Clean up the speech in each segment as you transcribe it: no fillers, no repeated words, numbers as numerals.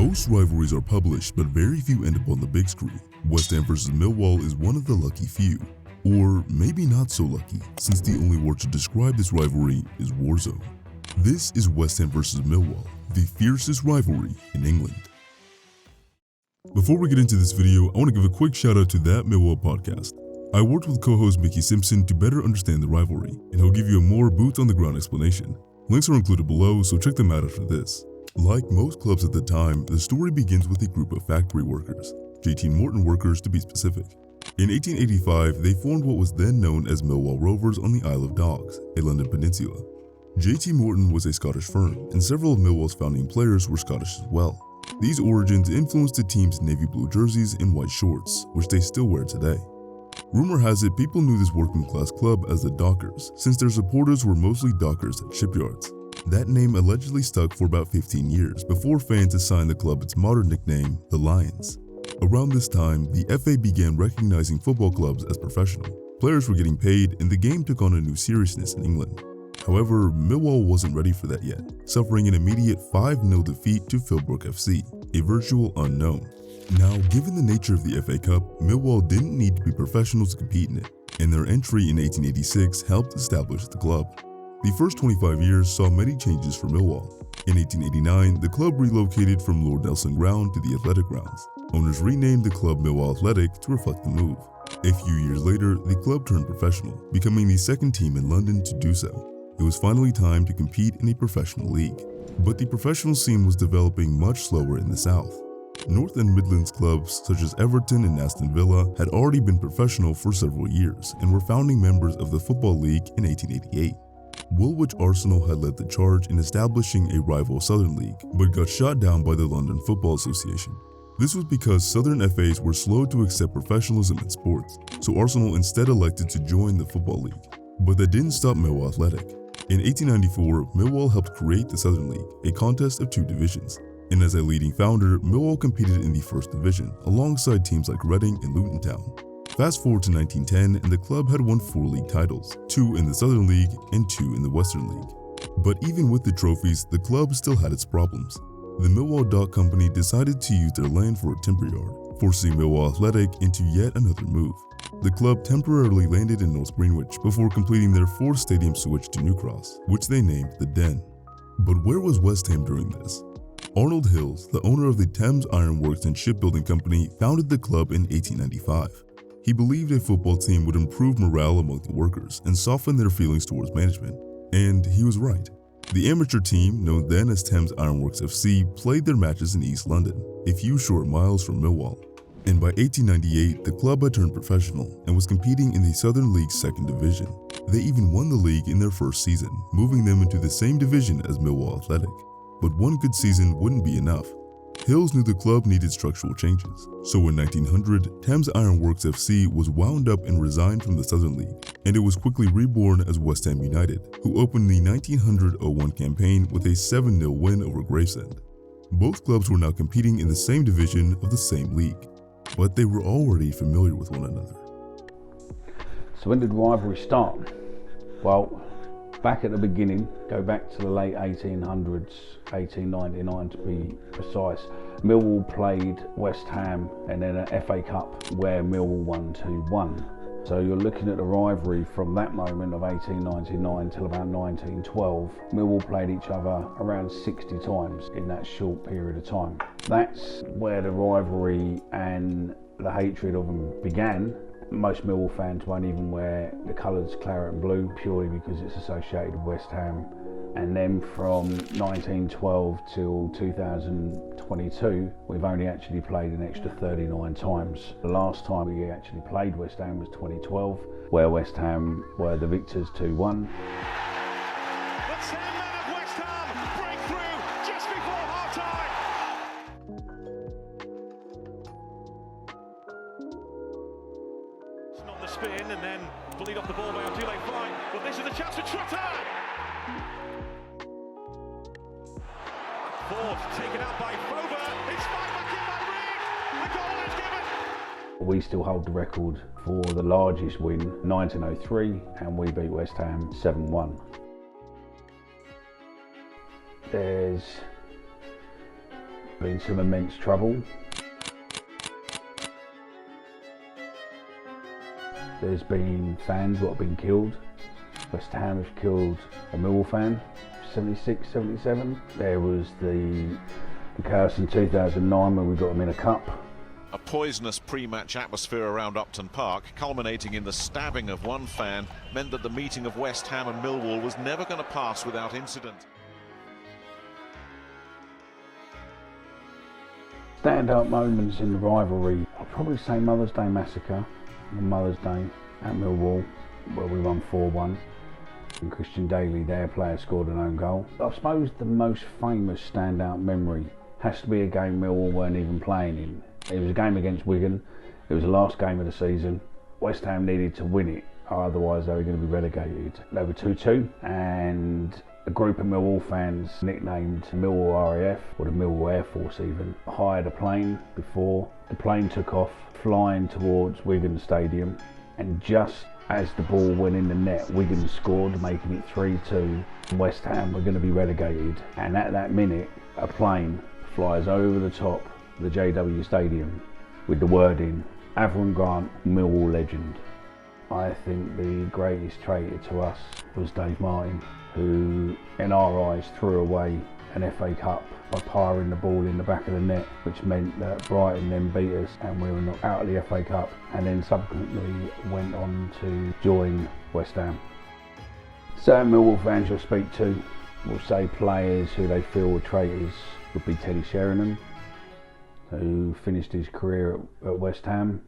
Most rivalries are published, but very few end up on the big screen. West Ham vs Millwall is one of the lucky few. Or maybe not so lucky, since the only word to describe this rivalry is warzone. This is West Ham vs Millwall, the fiercest rivalry in England. Before we get into this video, I want to give a quick shout out to that Millwall Podcast. I worked with co-host Mickey Simpson to better understand the rivalry, and he'll give you a more boots on the ground explanation. Links are included below, so check them out after this. Like most clubs at the time, the story begins with a group of factory workers, JT Morton workers to be specific. In 1885, they formed what was then known as Millwall Rovers on the Isle of Dogs, a London peninsula. JT Morton was a Scottish firm, and several of Millwall's founding players were Scottish as well. These origins influenced the team's navy blue jerseys and white shorts, which they still wear today. Rumor has it people knew this working class club as the Dockers, since their supporters were mostly dockers at shipyards. That name allegedly stuck for about 15 years before fans assigned the club its modern nickname, the Lions. Around this time, the FA began recognizing football clubs as professional. Players were getting paid, and the game took on a new seriousness in England. However, Millwall wasn't ready for that yet, suffering an immediate 5-0 defeat to Philbrook FC, a virtual unknown. Now, given the nature of the FA Cup, Millwall didn't need to be professional to compete in it, and their entry in 1886 helped establish the club. The first 25 years saw many changes for Millwall. In 1889, the club relocated from Lord Nelson Ground to the Athletic Grounds. Owners renamed the club Millwall Athletic to reflect the move. A few years later, the club turned professional, becoming the second team in London to do so. It was finally time to compete in a professional league. But the professional scene was developing much slower in the south. North and Midlands clubs such as Everton and Aston Villa had already been professional for several years and were founding members of the Football League in 1888. Woolwich Arsenal had led the charge in establishing a rival Southern League, but got shot down by the London Football Association. This was because Southern FAs were slow to accept professionalism in sports, so Arsenal instead elected to join the Football League. But that didn't stop Millwall Athletic. In 1894, Millwall helped create the Southern League, a contest of 2 divisions. And as a leading founder, Millwall competed in the first division, alongside teams like Reading and Luton Town. Fast forward to 1910, and the club had won 4 league titles, 2 in the Southern League and 2 in the Western League. But even with the trophies, the club still had its problems. The Millwall Dock Company decided to use their land for a timber yard, forcing Millwall Athletic into yet another move. The club temporarily landed in North Greenwich before completing their 4th stadium switch to New Cross, which they named the Den. But where was West Ham during this? Arnold Hills, the owner of the Thames Iron Works and Shipbuilding Company, founded the club in 1895. He believed a football team would improve morale among the workers and soften their feelings towards management. And he was right. The amateur team, known then as Thames Ironworks FC, played their matches in East London, a few short miles from Millwall. And by 1898, the club had turned professional and was competing in the Southern League's 2nd division. They even won the league in their first season, moving them into the same division as Millwall Athletic. But one good season wouldn't be enough. Hills knew the club needed structural changes. So in 1900, Thames Ironworks FC was wound up and resigned from the Southern League, and it was quickly reborn as West Ham United, who opened the 1900-01 campaign with a 7-0 win over Gravesend. Both clubs were now competing in the same division of the same league, but they were already familiar with one another. So when did the rivalry start? Well, back at the beginning, go back to the late 1800s, 1899 to be precise, Millwall played West Ham and then an FA Cup where Millwall won 2-1. So you're looking at the rivalry from that moment of 1899 till about 1912. Millwall played each other around 60 times in that short period of time. That's where the rivalry and the hatred of them began. Most Millwall fans won't even wear the colours claret and blue purely because it's associated with West Ham. And then from 1912 till 2022, we've only actually played an extra 39 times. The last time we actually played West Ham was 2012, where West Ham were the victors 2-1. Spin and then bullied off the ball by Abdoulaye Fly. Well, this is the chance for Trotter. Ford taken out by Foba. It's fired back in by Reed. The goal is given. We still hold the record for the largest win, 1903, and we beat West Ham 7-1. There's been some immense trouble. There's been fans that have been killed. West Ham have killed a Millwall fan, 76, 77. There was the chaos in 2009 when we got them in a cup. A poisonous pre-match atmosphere around Upton Park, culminating in the stabbing of one fan, meant that the meeting of West Ham and Millwall was never going to pass without incident. Stand-up moments in the rivalry, I'd probably say Mother's Day massacre on Mother's Day at Millwall, where we won 4-1. And Christian Daly, their player, scored an own goal. I suppose the most famous standout memory has to be a game Millwall weren't even playing in. It was a game against Wigan. It was the last game of the season. West Ham needed to win it, otherwise they were going to be relegated. They were 2-2, and a group of Millwall fans, nicknamed Millwall RAF, or the Millwall Air Force even, hired a plane before. The plane took off, flying towards Wigan Stadium, and just as the ball went in the net, Wigan scored, making it 3-2. West Ham were going to be relegated, and at that minute, a plane flies over the top of the JW Stadium with the wording, Avram Grant, Millwall legend. I think the greatest traitor to us was Dave Martin, who in our eyes threw away an FA Cup by firing the ball in the back of the net, which meant that Brighton then beat us and we were knocked out of the FA Cup, and then subsequently went on to join West Ham. Certain Millwall fans you'll speak to will say players who they feel were traitors would be Teddy Sheringham, who finished his career at West Ham.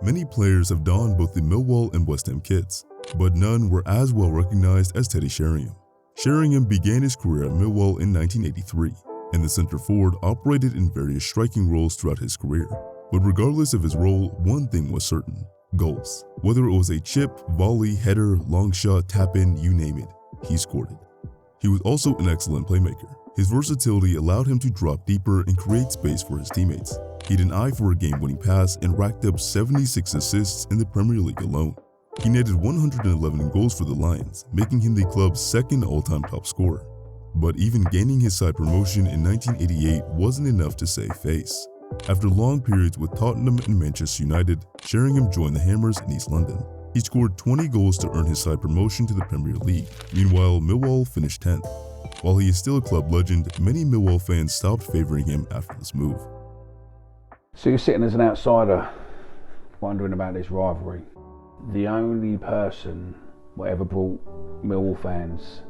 Many players have donned both the Millwall and West Ham kits, but none were as well recognized as Teddy Sheringham. Sheringham began his career at Millwall in 1983, and the centre forward operated in various striking roles throughout his career. But regardless of his role, one thing was certain: goals. Whether it was a chip, volley, header, long shot, tap-in, you name it, he scored it. He was also an excellent playmaker. His versatility allowed him to drop deeper and create space for his teammates. He had an eye for a game-winning pass and racked up 76 assists in the Premier League alone. He netted 111 goals for the Lions, making him the club's second all-time top scorer. But even gaining his side promotion in 1988 wasn't enough to save face. After long periods with Tottenham and Manchester United, Sheringham joined the Hammers in East London. He scored 20 goals to earn his side promotion to the Premier League. Meanwhile, Millwall finished 10th. While he is still a club legend, many Millwall fans stopped favoring him after this move. So you're sitting as an outsider wondering about this rivalry. The only person that ever brought Millwall fans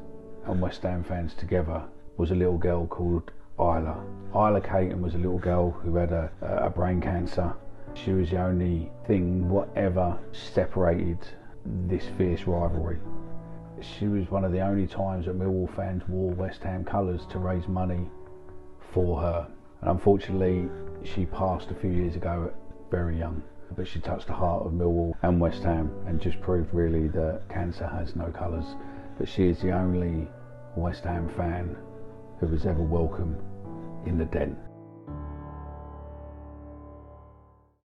and West Ham fans together was a little girl called Isla. Isla Caton was a little girl who had a brain cancer. She was the only thing whatever separated this fierce rivalry. She was one of the only times that Millwall fans wore West Ham colours to raise money for her. And unfortunately, she passed a few years ago, very young. But she touched the heart of Millwall and West Ham and just proved really that cancer has no colours. But she is the only West Ham fan who was ever welcome in the den.